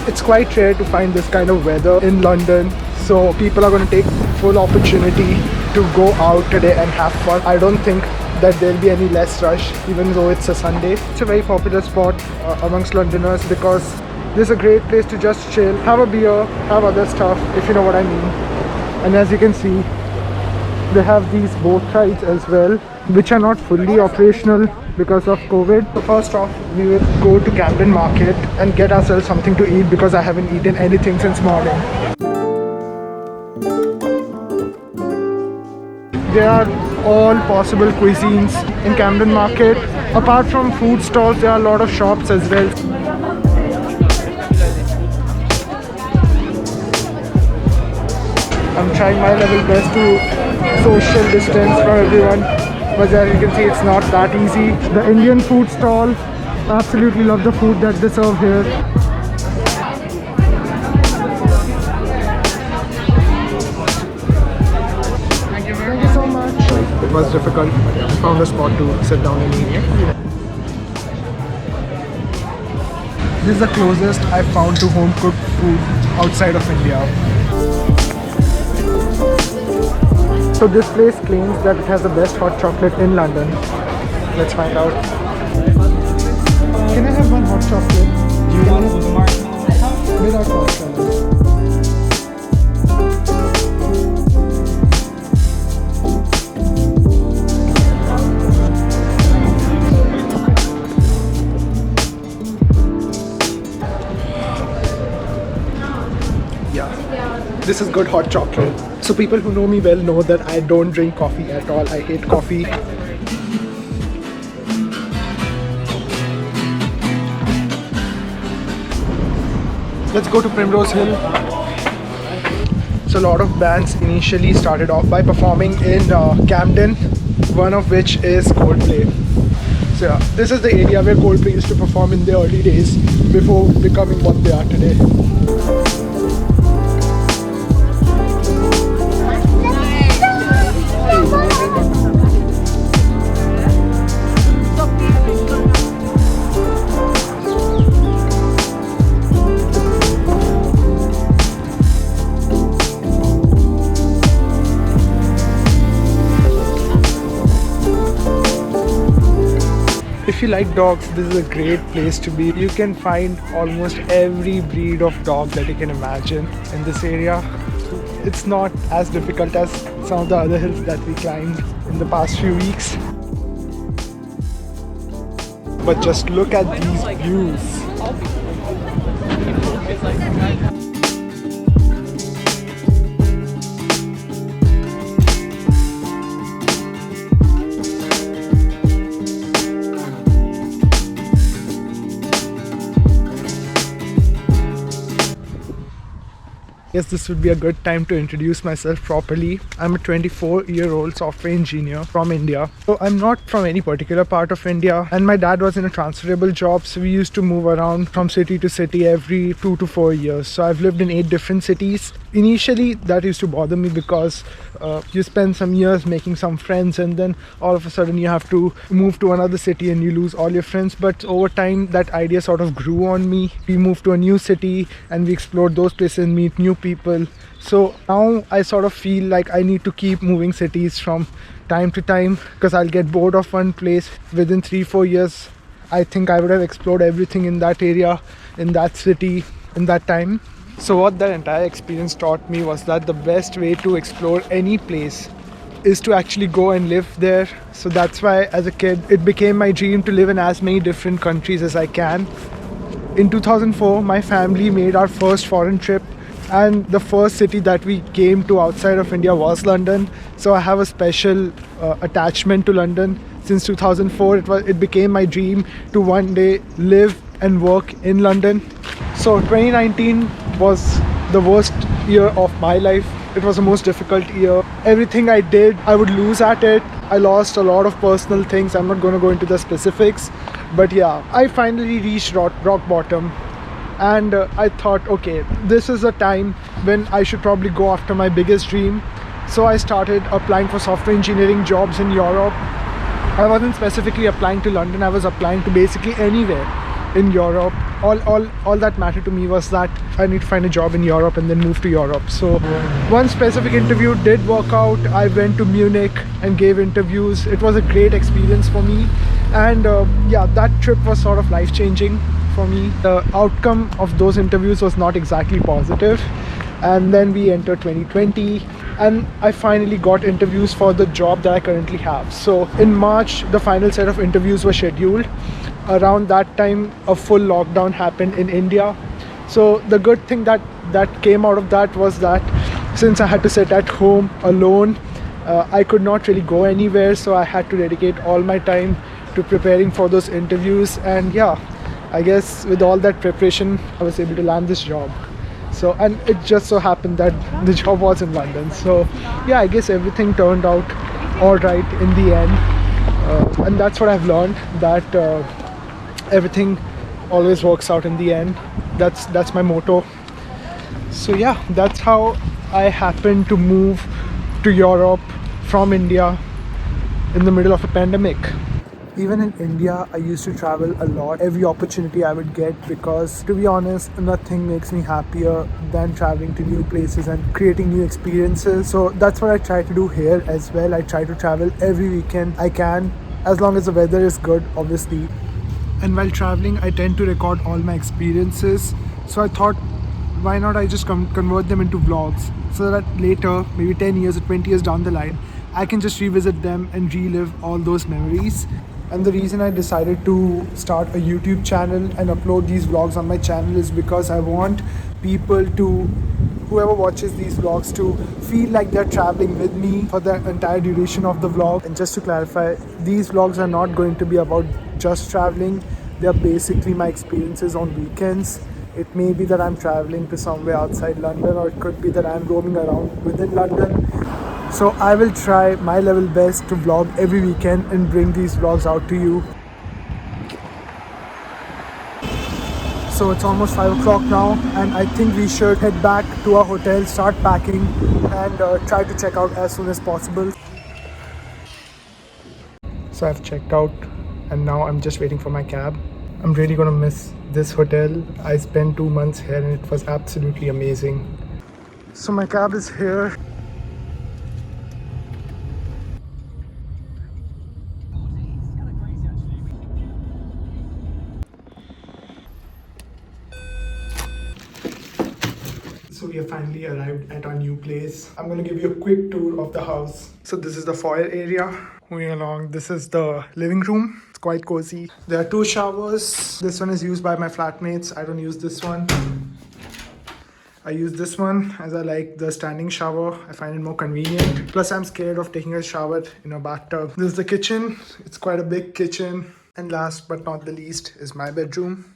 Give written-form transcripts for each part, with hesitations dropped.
It's quite rare to find this kind of weather in London, so people are going to take full opportunity to go out today and have fun. I don't think that there'll be any less rush even though it's a Sunday. It's a very popular spot amongst Londoners because this is a great place to just chill, have a beer, have other stuff, if you know what I mean. And as you can see, they have these boat rides as well, which are not fully operational because of COVID. So first off, we will go to Camden Market and get ourselves something to eat because I haven't eaten anything since morning. There are all possible cuisines in Camden Market. Apart from food stalls, there are a lot of shops as well. I'm trying my level best to social distance from everyone, but as you can see, it's not that easy. The Indian food stall, I absolutely love the food that they serve here. Thank you so much. It was difficult, but I found a spot to sit down and eat. This is the closest I've found to home cooked food outside of India. So this place claims that it has the best hot chocolate in London. Let's find out. Can I have one hot chocolate? Do you want it with the marshmallow? Without marshmallow. This is good hot chocolate. So people who know me well know that I don't drink coffee at all. I hate coffee. Let's go to Primrose Hill. So a lot of bands initially started off by performing in Camden, one of which is Coldplay. So yeah, this is the area where Coldplay used to perform in the early days before becoming what they are today. If you like dogs, this is a great place to be. You can find almost every breed of dog that you can imagine in this area. It's not as difficult as some of the other hills that we climbed in the past few weeks. But just look at these views. Yes, this would be a good time to introduce myself properly. I'm a 24-year-old software engineer from India. So I'm not from any particular part of India, and my dad was in a transferable job, so we used to move around from city to city every 2 to 4 years. So I've lived in 8 different cities. Initially, that used to bother me because you spend some years making some friends and then all of a sudden you have to move to another city and you lose all your friends. But over time, that idea sort of grew on me. We moved to a new city and we explored those places and meet new people. So now I sort of feel like I need to keep moving cities from time to time because I'll get bored of one place. Within 3-4 years, I think I would have explored everything in that area, in that city, in that time. So what that entire experience taught me was that the best way to explore any place is to actually go and live there. So that's why as a kid, it became my dream to live in as many different countries as I can. In 2004, my family made our first foreign trip, and the first city that we came to outside of India was London. So I have a special attachment to London. Since 2004, it became my dream to one day live and work in London. So 2019 was the worst year of my life. It was the most difficult year. Everything I did, I would lose at it. I lost a lot of personal things. I'm not going to go into the specifics, but yeah, I finally reached rock bottom. And I thought, okay, this is a time when I should probably go after my biggest dream. So I started applying for software engineering jobs in Europe. I wasn't specifically applying to London, I was applying to basically anywhere in Europe. all that mattered to me was that I need to find a job in Europe and then move to Europe. So one specific interview did work out. I went to Munich and gave interviews. It was a great experience for me, and yeah, that trip was sort of life-changing for me. The outcome of those interviews was not exactly positive, and then we entered 2020 and I finally got interviews for the job that I currently have. So in March the final set of interviews were scheduled. Around that time a full lockdown happened in India. So the good thing that came out of that was that since I had to sit at home alone, I could not really go anywhere, so I had to dedicate all my time to preparing for those interviews. And yeah, I guess with all that preparation I was able to land this job. So, and it just so happened that the job was in London. So yeah, I guess everything turned out all right in the end. And that's what I've learned, that everything always works out in the end. That's my motto. So yeah, that's how I happened to move to Europe from India in the middle of a pandemic. Even in India, I used to travel a lot, every opportunity I would get, because to be honest, nothing makes me happier than traveling to new places and creating new experiences. So that's what I try to do here as well. I try to travel every weekend I can, as long as the weather is good, obviously. And while traveling, I tend to record all my experiences. So I thought, why not I just convert them into vlogs, so that later, maybe 10 years or 20 years down the line, I can just revisit them and relive all those memories. And the reason I decided to start a YouTube channel and upload these vlogs on my channel is because I want people to, whoever watches these vlogs, to feel like they're traveling with me for the entire duration of the vlog. And just to clarify, these vlogs are not going to be about just traveling. They're basically my experiences on weekends. It may be that I'm traveling to somewhere outside London, or it could be that I'm roaming around within London. So I will try my level best to vlog every weekend and bring these vlogs out to you. So it's almost 5 o'clock now, and I think we should head back to our hotel, start packing, and try to check out as soon as possible. So I've checked out and now I'm just waiting for my cab. I'm really gonna miss this hotel. I spent 2 months here and it was absolutely amazing. So my cab is here. So we have finally arrived at our new place. I'm gonna give you a quick tour of the house. So this is the foyer area. Moving along, this is the living room. It's quite cozy. There are 2 showers. This one is used by my flatmates. I don't use this one. I use this one as I like the standing shower. I find it more convenient. Plus I'm scared of taking a shower in a bathtub. This is the kitchen. It's quite a big kitchen. And last but not the least is my bedroom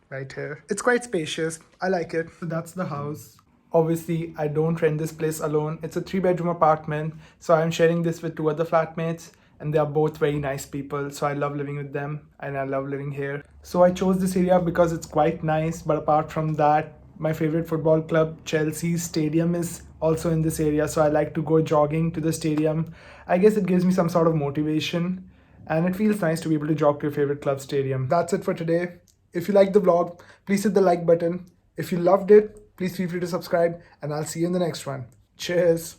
right here. It's quite spacious. I like it. So that's the house. Obviously, I don't rent this place alone. It's a 3-bedroom apartment. So I'm sharing this with 2 other flatmates, and they are both very nice people. So I love living with them and I love living here. So I chose this area because it's quite nice. But apart from that, my favorite football club, Chelsea's stadium, is also in this area. So I like to go jogging to the stadium. I guess it gives me some sort of motivation, and it feels nice to be able to jog to your favorite club stadium. That's it for today. If you liked the vlog, please hit the like button. If you loved it, please feel free to subscribe, and I'll see you in the next one. Cheers.